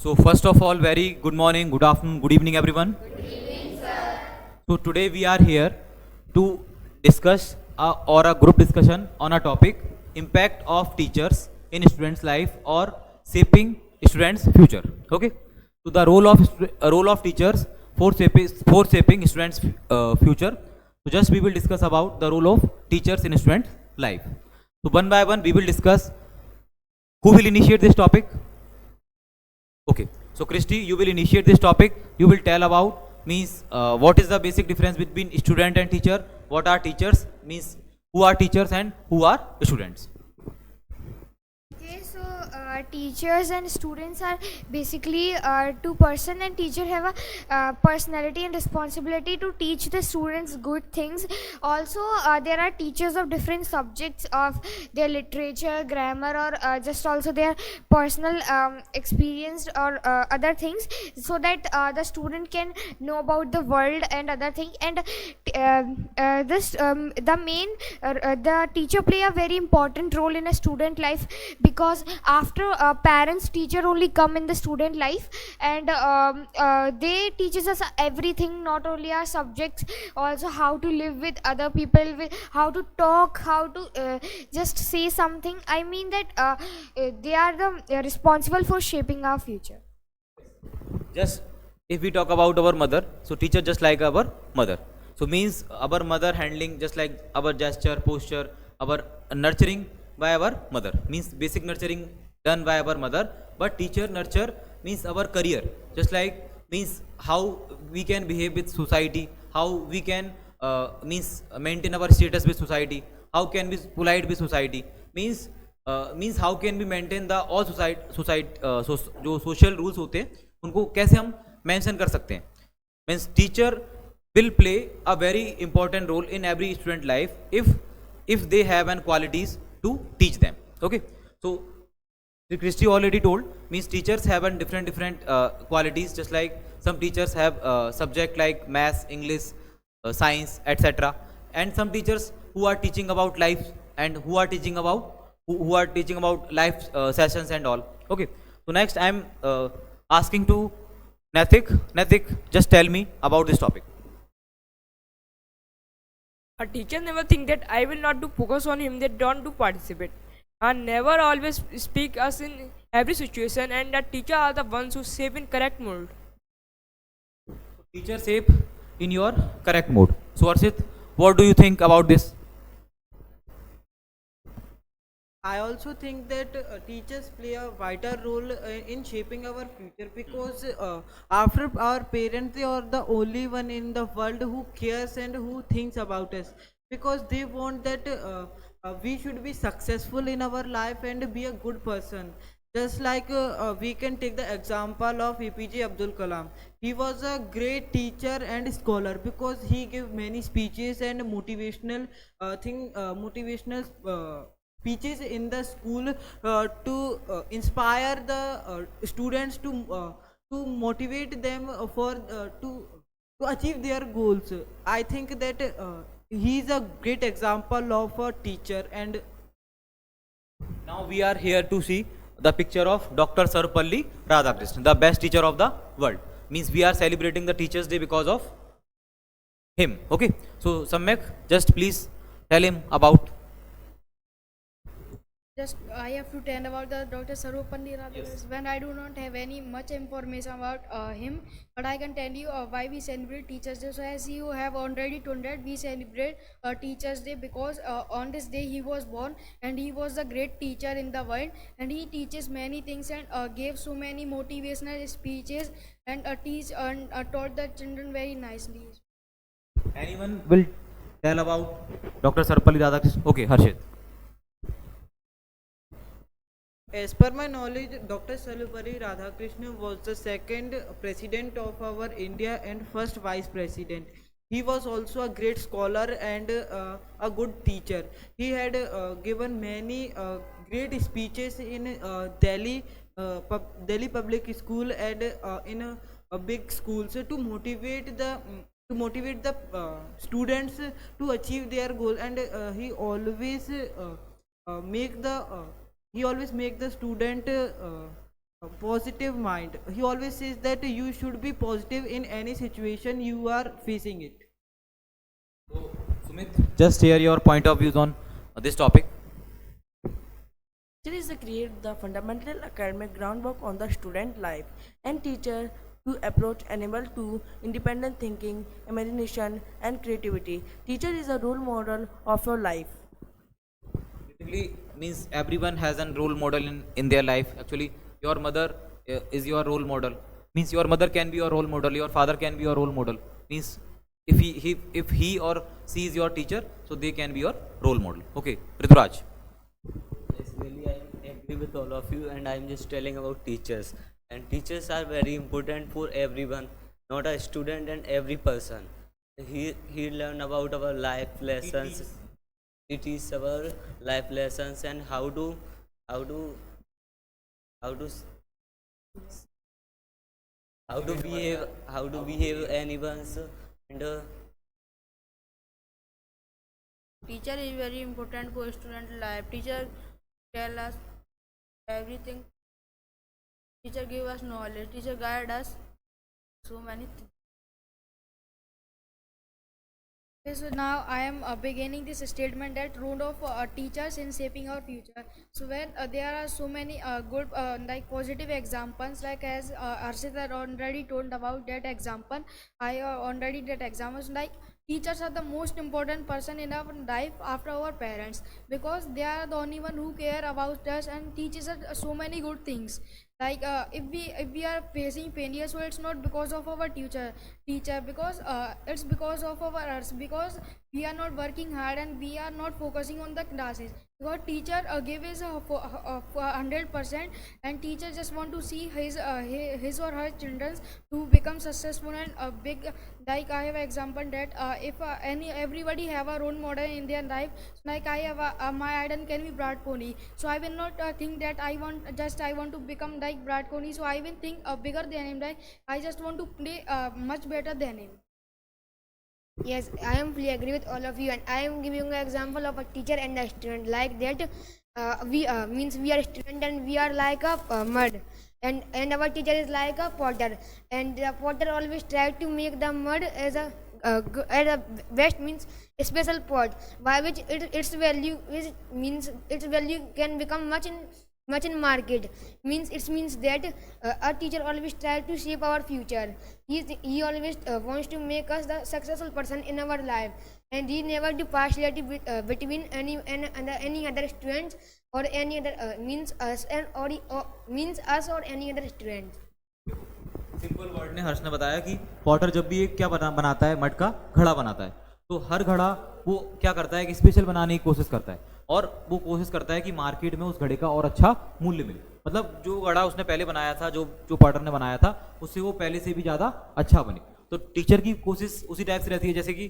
So first of all, very good morning, good afternoon, good evening, everyone. So today we are here to discuss or a group discussion on a topic: impact of teachers in students' life or shaping students' future. Okay. So the role of teachers for shaping students' future. So just we will discuss about the role of teachers in students' life. So one by one we will discuss. Who will initiate this topic? Okay, so Christy, you will initiate this topic. You will tell about means what is the basic difference between student and teacher. What are teachers? Means who are teachers and who are students. Okay, so teachers and students are basically two person, and teacher have a personality and responsibility to teach the students good things. Also, there are teachers of different subjects of their literature, grammar, or just also their personal experience or other things, so that the student can know about the world and other thing. And this the main the teacher play a very important role in a student life, because after parents teacher only come in the student life, and they teaches us everything, not only our subjects, also how to live with other people, with how to talk, how to just say something. I mean that they are the responsible for shaping our future. Just if we talk about our mother, so teacher just like our mother. So means our mother handling just like our gesture, posture, our nurturing by our mother. Means basic nurturing done by our mother. But teacher nurture means our career. Just like means how we can behave with society, how we can means maintain our status with society, how can we polite with society. Means how can we maintain the all जो social rules होते हैं उनको कैसे हम mention कर सकते हैं. Means teacher will play a very important role in every student life if they have an qualities to teach them. Okay, so Christy already told means teachers have an different qualities. Just like some teachers have subject like maths, English, science, etc. And some teachers who are teaching about life and who are teaching about life sessions and all. Okay, so next I am asking to Nathik. Nathik, just tell me about this topic. A teacher never think that I will not do focus on him, they don't do participate. And never always speak us in every situation, and the teacher are the ones who shape in correct mold. Teacher shape in your correct mode. So Arshit, what do you think about this? I also think that teachers play a vital role in shaping our future, because after our parents, they are the only one in the world who cares and who thinks about us, because they want that we should be successful in our life and be a good person. Just like we can take the example of APJ Abdul Kalam. He was a great teacher and scholar, because he gave many speeches and motivational speeches in the school to inspire the students to motivate them to achieve their goals. I think that he is a great example of a teacher. And Now we are here to see the picture of Dr. Sarvapalli Radhakrishnan, the best teacher of the world. Means we are celebrating the Teachers' Day because of him. Okay, so Samyak, just please tell him about. Just I have to tell about the Dr. Sarvapalli Radhakrishnan when I do not have any much information about him, but I can tell you why we celebrate Teachers Day. So as you have already told that we celebrate Teachers Day because on this day he was born, and he was a great teacher in the world, and he teaches many things and gave so many motivational speeches, and teach and taught the children very nicely. Anyone will tell about Dr. Sarvapalli Radhakrishnan? Okay, Harshit. as per my knowledge, Dr. Sarvapalli Radhakrishnan was the second president of our India and first vice president. He was also a great scholar and a good teacher. He had given many great speeches in Delhi public school and in a big schools to motivate the students to achieve their goal. And he always make the student positive mind. He always says that you should be positive in any situation you are facing it. Sumit, just share your point of views on this topic. Teacher is to create the fundamental academic groundwork on the student life and teacher to approach enable to independent thinking, imagination and creativity. Teacher is a role model of your life. Basically means everyone has a role model in their life. Actually, your mother is your role model. Means your mother can be your role model. Your father can be your role model. Means if he or she is your teacher, so they can be your role model. Okay, Rituraj. Yes, really, I agree with all of you, and I'm just telling about teachers. And teachers are very important for everyone, not a student and every person. He learn about our life lessons. He teach our life lessons and how to how to s- how to behave anyone's and Teacher is very important for student life. Teacher tell us everything. Teacher give us knowledge. Teacher guide us so many things. Okay, so now I am beginning this statement that role of teachers in shaping our future. So when there are so many good like positive examples, like as Arshita already told about that example, I already that examples like teachers are the most important person in our life after our parents, because they are the only one who care about us and teaches us so many good things. Like if we are facing failure, so it's not because of our teacher, because it's because of our us, because we are not working hard and we are not focusing on the classes, because teacher give us a 100%, and teacher just want to see his or her children to become successful and big. Like I have example that if any everybody have a role model in their life, like I have my idol can be Brad Pony, so I will not think that I want to become like Brad Pony, so I will think bigger than him, like I just want to play much better than him. Yes, I am fully agree with all of you, and I am giving an example of a teacher and a student. Like that, we means we are student and we are like a mud, and our teacher is like a potter, and the potter always try to make the mud as as a best means a special pot, by which its value is means its value can become much in market. Means it means that our teacher always try to shape our future. He always wants to make us the successful person in our life, and he never do partiality between any other students or any other means us and or means us or any other student. Simple word ने हर्ष ने बताया कि Potter जब भी एक क्या बनाता है, मड का घड़ा बनाता है, तो हर घड़ा वो क्या करता है कि स्पेशल बनाने की कोशिश करता है, और वो कोशिश करता है कि मार्केट में उस घड़े का और अच्छा मूल्य मिले. मतलब जो घड़ा उसने पहले बनाया था, जो जो पॉटर ने बनाया था, उससे वो पहले से भी ज़्यादा अच्छा बने. तो टीचर की कोशिश उसी टाइप से रहती है, जैसे कि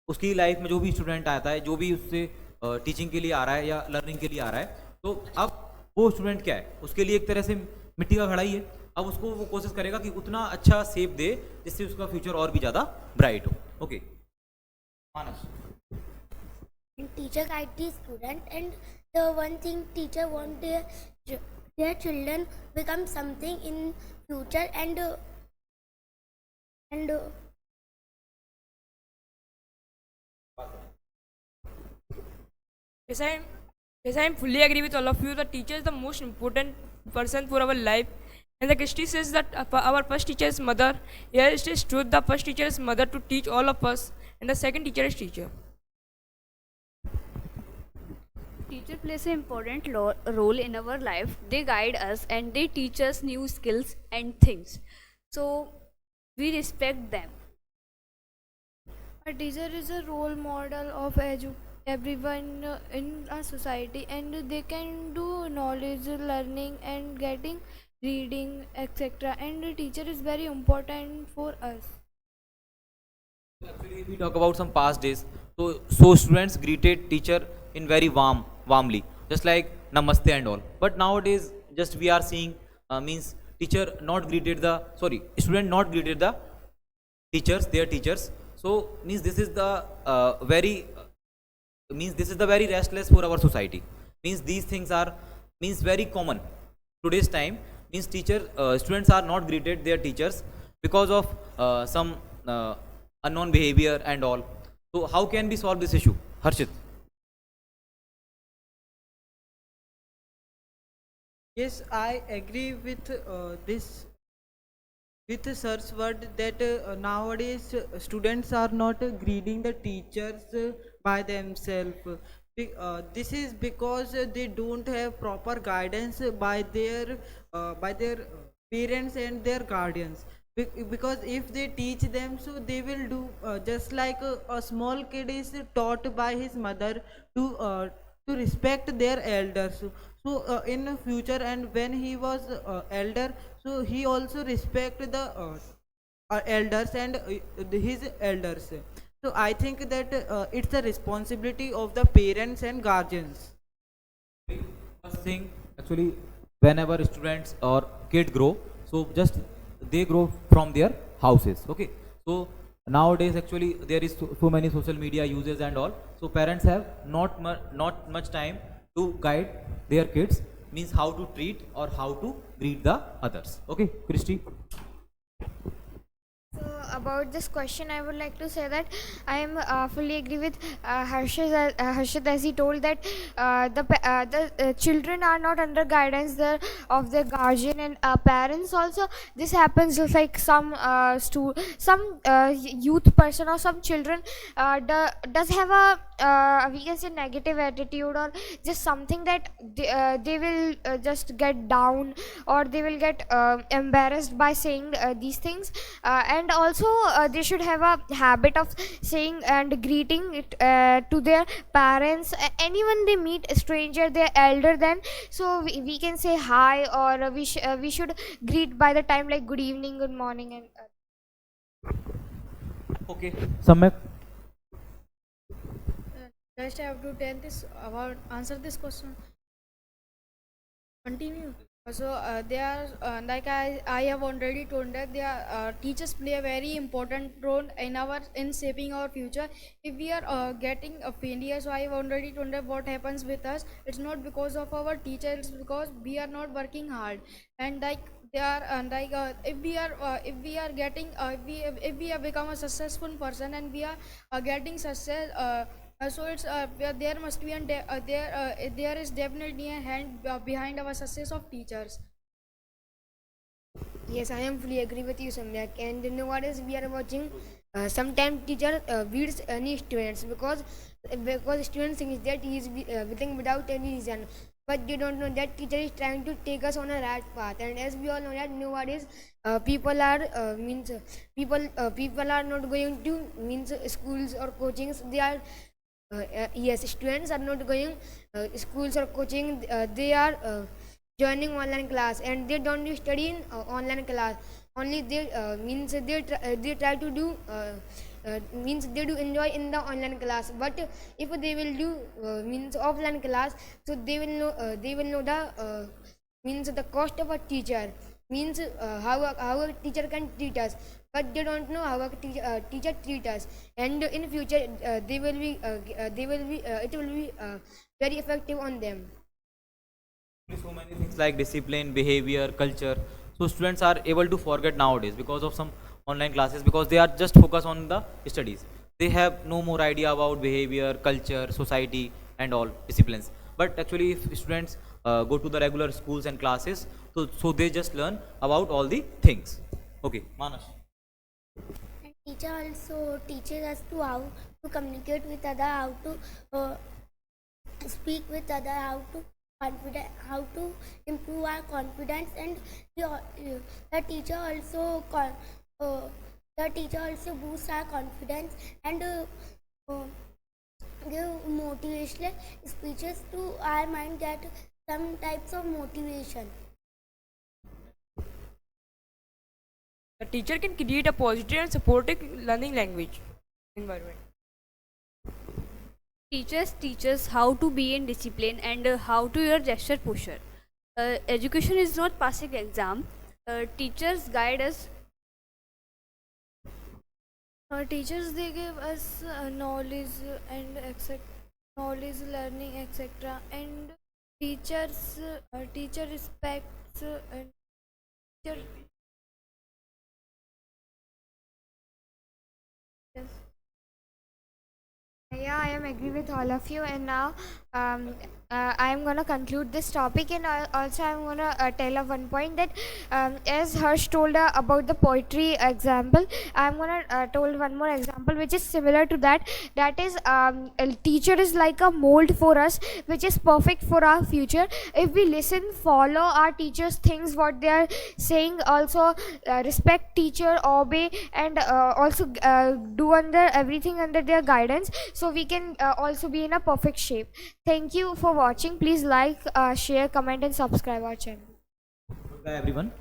उसकी लाइफ में जो भी स्टूडेंट आता है, जो भी उससे टीचिंग के लिए आ रहा है या लर्निंग के लिए आ रहा है, तो अब वो स्टूडेंट क्या है, उसके लिए एक तरह से मिट्टी का घड़ा ही है. अब उसको वो कोशिश करेगा कि उतना अच्छा शेप दे जिससे उसका फ्यूचर और भी ज़्यादा ब्राइट हो. Okay Manas. And teacher guide the student, and the one thing teacher want their children become something in future, and Yes, I am fully agree with all of you. The teacher is the most important person for our life. And the Christy says that our first teacher is mother. Yes, it is true. The first teacher is mother to teach all of us, and the second teacher is teacher. Teacher plays an important role in our life. They guide us and they teach us new skills and things. So we respect them. A teacher is a role model of everyone in a society, and they can do knowledge learning and getting reading etc, and the teacher is very important for us. Actually, if we talk about some past days, so students greeted teacher in very warmly, just like namaste and all. But nowadays, just we are seeing means teacher not greeted the student not greeted the teachers, their teachers. So means this is the very restless for our society. Means these things are means very common today's time. means students are not greeted their teachers because of some unknown behavior and all. So how can we solve this issue, Harshit? Yes, I agree with this with sir's word that nowadays students are not greeting the teachers by themselves. This is because they don't have proper guidance by their parents and their guardians. Because if they teach them, so they will do just like a small kid is taught by his mother to respect their elders. So in the future, and when he was elder, so he also respect the elders and his elders. So I think that it's the responsibility of the parents and guardians. First thing, actually, whenever students or kid grow, so just they grow from their houses. Okay, so nowadays actually there is so many social media uses and all. So parents have not much time to guide their kids, means how to treat or how to greet the others. Okay, Christy. So about this question, I would like to say that I am fully agree with Harshit as he told that the children are not under guidance of their guardian and parents. Also, this happens just like some youth person or some children does have a we can say negative attitude, or just something that they will just get down, or they will get embarrassed by saying these things, and also they should have a habit of saying and greeting it to their parents. Anyone they meet a stranger they're elder than, so we can say hi, or we should greet by the time like good evening, good morning, and Okay, Samyak. Just I have to tell this about answer this question. Continue. So they are like I have already told that they are teachers play a very important role in shaping our future. If we are getting a failure, so I have already told that what happens with us. It's not because of our teachers, it's because we are not working hard. And like they are if we are getting if we have become a successful person and we are getting success. So it's there must be there is definitely a hand behind our success of teachers. Yes, I am fully agree with you, Samyak. And nowadays we are watching. Sometimes teacher beats any students because students think that he is witting without any reason. But they don't know that teacher is trying to take us on a right path. And as we all know that nowadays people are not going to schools or coachings. They are yes, students are not going schools or coaching. They are joining online class, and they don't study in online class. Only they they try to do they do enjoy in the online class. But if they will do offline class, so they will know the the cost of a teacher, how a teacher can treat us, but they don't know how a teacher treat us. And in future it will be very effective on them. So many things like discipline, behavior, culture. So students are able to forget nowadays because of some online classes, because they are just focused on the studies. They have no more idea about behavior, culture, society, and all disciplines. But actually, if students go to the regular schools and classes, so they just learn about all the things. Okay, Manas. And teacher also teaches us to how to communicate with other, how to speak with other, how to improve our confidence. And the teacher also boosts our confidence and give motivational speeches to our mind, that some types of motivation. The teacher can create a positive and supportive learning language environment. Teachers teach us how to be in discipline and how to your gesture posture. Education is not passing exam. Teachers guide us. teachers they give us knowledge and knowledge learning etc, and teacher respects and Yeah, I am agree with all of you, and now I am gonna conclude this topic, and also I am gonna tell one point that as Harsh told about the poetry example, I am gonna told one more example which is similar to that. That is, a teacher is like a mold for us, which is perfect for our future. If we listen, follow our teachers' things, what they are saying, also respect teacher, obey, and also do under everything under their guidance, so we can also be in a perfect shape. Thank you for watching. Please like, share, comment, and subscribe our channel. Goodbye, everyone.